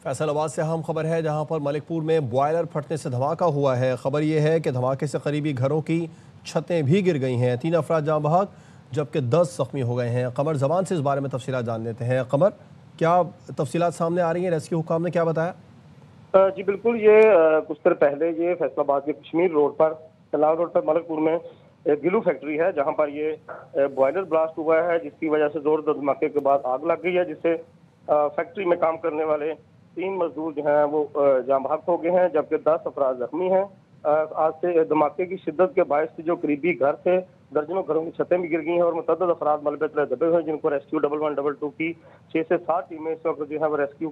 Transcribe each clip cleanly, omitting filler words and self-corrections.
फैसल आबाद से अहम खबर है जहां पर मलिकपुर में बॉयलर फटने से धमाका हुआ है। खबर यह है कि धमाके से करीबी घरों की छतें भी गिर गई हैं। 3 अफराद जाँ बहक जबकि 10 जख्मी हो गए हैं। कमर जबान से इस बारे में तफसीलात जान लेते हैं। कमर, क्या तफसीलात सामने आ रही हैं? रेस्क्यू हुकाम ने क्या बताया? जी बिल्कुल, ये कुछ देर पहले ये फैसलाबाद के कश्मीर रोड पर तलाव रोड पर मलिकपुर में एक गिलू फैक्ट्री है जहां पर ये बॉयलर ब्लास्ट हुआ है, जिसकी वजह से जोरदार धमाके के बाद आग लग गई है, जिससे फैक्ट्री में काम करने वाले 3 मजदूर जो हैं वो जाँ बहक हो गए हैं, जबकि 10 अफराद जख्मी हैं। आज से धमाके की शिद्दत के बायस से जो करीबी घर थे, दर्जनों घरों की छतें भी गिर गई हैं और मुतअद्दिद अफराद मलबे तले दबे हुए हैं, जिनको रेस्क्यू 1112 की 6 से 7 टीमें इस वक्त जो है वो रेस्क्यू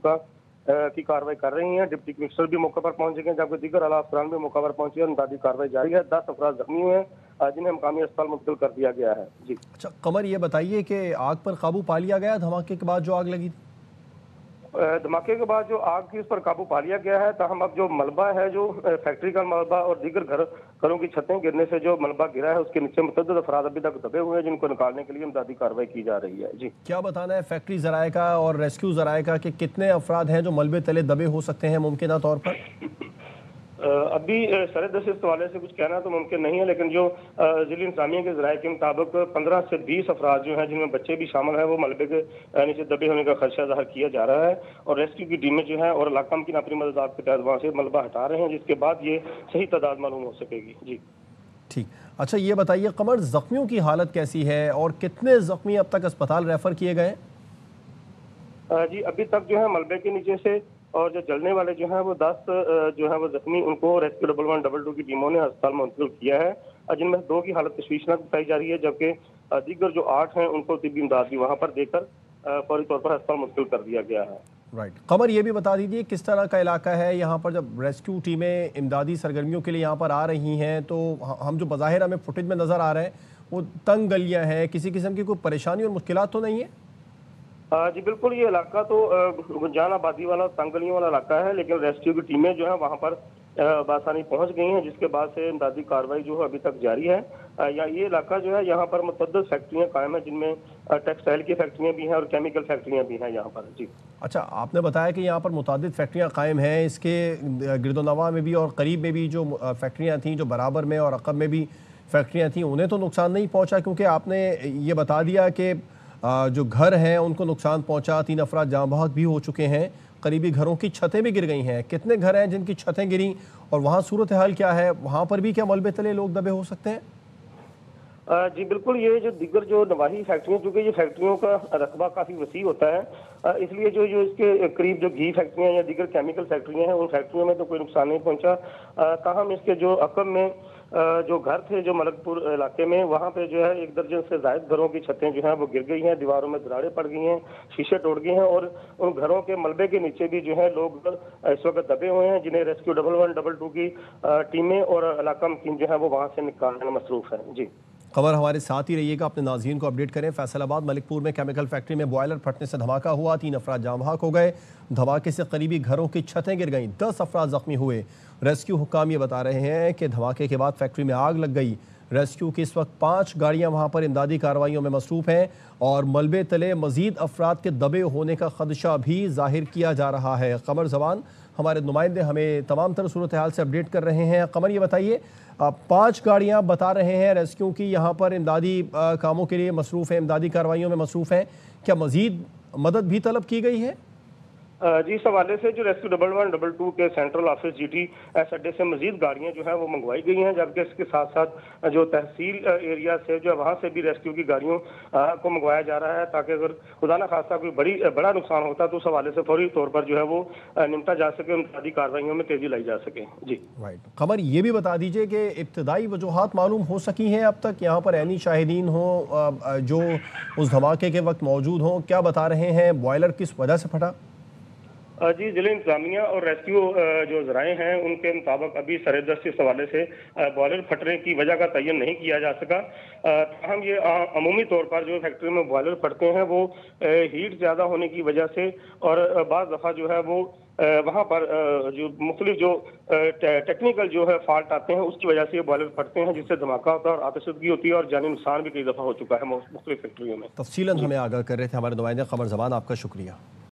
की कार्रवाई कर रही हैं। डिप्टी कमिश्नर भी मौके पर पहुंच गए हैं, जबकि दीगर आला अफसरान भी मौके पर पहुंचे हैं। इमदादी कार्रवाई जारी है। 10 अफराद जख्मी हुए हैं, जिन्हें मकामी अस्पताल मुंतकिल कर दिया गया है। जी अच्छा कमर, ये बताइए कि आग पर काबू पा लिया गया धमाके के बाद जो आग लगी थी? धमाके के बाद जो आग थी उस पर काबू पा लिया गया है। ताहम अब जो मलबा है, जो फैक्ट्री का मलबा और दीगर घरों की छतें गिरने से जो मलबा गिरा है, उसके नीचे मुतअद्दिद अफराद अभी तक दबे हुए हैं, जिनको निकालने के लिए इमदादी कार्रवाई की जा रही है। जी, क्या बताना है फैक्ट्री ज़राए का और रेस्क्यू ज़राए का कि कितने अफराद हैं जो मलबे तले दबे हो सकते हैं मुमकिन तौर पर? अभी सरदस्त इस हवाले से कुछ कहना तो मुमकिन नहीं है, लेकिन जो ज़िली इंतज़ामिया के ज़राए के मुताबिक 15 से 20 अफराद जो हैं, जिनमें बच्चे भी शामिल हैं, वो मलबे के नीचे दबे होने का खदशा ज़ाहिर किया जा रहा है और रेस्क्यू की टीमें जो हैं और इलाका की नापरी मदद के तहत वहाँ से मलबा हटा रहे हैं, जिसके बाद ये सही तादाद मालूम हो सकेगी। जी ठीक। अच्छा ये बताइए कमर, जख्मियों की हालत कैसी है और कितने जख्मी अब तक अस्पताल रेफर किए गए? जी अभी तक जो है मलबे के नीचे से और जो जलने वाले जो हैं वो 10 जो है वो जख्मी, उनको रेस्क्यू 1112 की टीमों ने अस्पताल मुंतकिल किया है, जिनमें 2 की हालत तशवीशनाक बताई जा रही है, जबकि दीगर जो 8 हैं उनको तिब्बी इमदाद भी वहाँ पर देकर फौरी तौर पर अस्पताल मुंतकिल कर दिया गया है। राइट। कमर, ये भी बता दीजिए किस तरह का इलाका है यहाँ पर? जब रेस्क्यू टीमें इमदादी सरगर्मियों के लिए यहाँ पर आ रही हैं तो हम जो बज़ाहिर हमें फुटेज में नज़र आ रहे हैं वो तंग गलियाँ हैं, किसी किस्म की कोई परेशानी और मुश्किलात तो नहीं है? जी बिल्कुल, ये इलाका तो गुंजान आबादी वाला तंग गलियों वाला इलाका है, लेकिन रेस्क्यू की टीमें जो है वहाँ पर बासानी पहुँच गई हैं, जिसके बाद से इमदादी कार्रवाई जो है अभी तक जारी है। ये इलाका जो है यहाँ पर मुतअद्दिद फैक्ट्रियाँ कायम हैं, जिनमें टेक्सटाइल की फैक्ट्रियाँ भी हैं और केमिकल फैक्ट्रियाँ भी हैं यहाँ पर। जी अच्छा, आपने बताया कि यहाँ पर मुतअद्दिद फैक्ट्रियाँ कायम हैं, इसके गिरदोनवा में भी और करीब में भी जो फैक्ट्रियाँ थीं, जो बराबर में और अक़ब में भी फैक्ट्रियाँ थीं, उन्हें तो नुकसान नहीं पहुँचा? क्योंकि आपने ये बता दिया कि जो घर हैं उनको नुकसान पहुंचा, 3 अफराद जाँ बहक भी हो चुके हैं, करीबी घरों की छतें भी गिर गई हैं। कितने घर हैं जिनकी छतें गिरी और वहाँ सूरत हाल क्या है? वहाँ पर भी क्या मलबे तले लोग दबे हो सकते हैं? जी बिल्कुल, ये जो दिगर जो नवाही फैक्ट्रियाँ, चूँकि ये फैक्ट्रियों का रकबा काफ़ी वसी होता है, इसलिए जो इसके करीब जो घी फैक्ट्रियाँ या दिगर केमिकल फैक्ट्रियाँ हैं, उन फैक्ट्रियों में तो कोई नुकसान नहीं पहुँचा। ताहम इसके जो अक़ब में जो घर थे, जो मलिकपुर इलाके में, वहाँ पे जो है 1 दर्जन से ज़ायद घरों की छतें जो हैं वो गिर गई हैं, दीवारों में दरारें पड़ गई हैं, शीशे टूट गए हैं और उन घरों के मलबे के नीचे भी जो है लोग इस वक्त दबे हुए हैं, जिन्हें रेस्क्यू 1112 की टीमें और इलाका मकीन जो है वो वहाँ से निकालने में मसरूफ़ हैं। जी, खबर हमारे साथ ही रहिएगा, अपने नाज़रीन को अपडेट करें। फैसलाबाद मलिकपुर में केमिकल फैक्ट्री में बॉयलर फटने से धमाका हुआ, 3 अफराद जाँ बहक हो गए। धमाके से करीबी घरों की छतें गिर गईं, 10 अफराद जख्मी हुए। रेस्क्यू हुक्काम ये बता रहे हैं कि धमाके के बाद फैक्ट्री में आग लग गई। रेस्क्यू की इस वक्त 5 गाड़ियाँ वहाँ पर इमदादी कार्रवाइयों में मसरूफ़ हैं और मलबे तले मज़ीद अफराद के दबे होने का खदशा भी ज़ाहिर किया जा रहा है। कमर जबान हमारे नुमाइंदे हमें तमाम तरह सूरत हाल से अपडेट कर रहे हैं। कमर, ये बताइए 5 गाड़ियाँ बता रहे हैं रेस्क्यू की यहाँ पर इमदादी कामों के लिए मसरूफ़ हैं, इमदादी कार्रवाइयों में मसरूफ़ हैं, क्या मज़ीद मदद भी तलब की गई है? जी, इस हवाले से जो रेस्क्यू 1112 के सेंट्रल ऑफिस GTS अड्डे से मजीद गाड़ियाँ जो है वो मंगवाई गई हैं, जबकि इसके साथ साथ जो तहसील एरिया से जो वहाँ से भी रेस्क्यू की गाड़ियों को मंगवाया जा रहा है, ताकि अगर खुदा न खास्ता कोई बड़ा नुकसान होता तो उस हवाले से फौरी तौर पर जो है वो निपटा जा सके, उनकी कार्रवाइयों में तेजी लाई जा सके। जी राइट। खबर ये भी बता दीजिए कि इब्तदाई वजूहात मालूम हो सकी हैं अब तक? यहाँ पर ऐनी शाहिदीन हों जो उस धमाके के वक्त मौजूद हों, क्या बता रहे हैं? बॉयलर किस वजह से फटा? जी, ज़िले इंतज़ामिया और रेस्क्यू जो ज़राए हैं उनके मुताबिक अभी सरेदस्त इस हवाले से बॉयलर फटने की वजह का तयन नहीं किया जा सका। हम ये अमूमी तौर पर जो फैक्ट्री में बॉयलर फटते हैं वो हीट ज़्यादा होने की वजह से और बाज़ दफ़ा जो है वो वहाँ पर जो मुख्तलिफ जो टेक्निकल जो है फॉल्ट आते हैं उसकी वजह से ये बॉयलर फटते हैं, जिससे धमाका होता है और आतिशबाज़ी होती है और जानी नुकसान भी कई दफ़ा हो चुका है मुख्तलिफ फैक्ट्रियों में। तफसीलन हमें आगाह कर रहे थे हमारे नुमाइंदे कमर ज़बान, आपका शुक्रिया।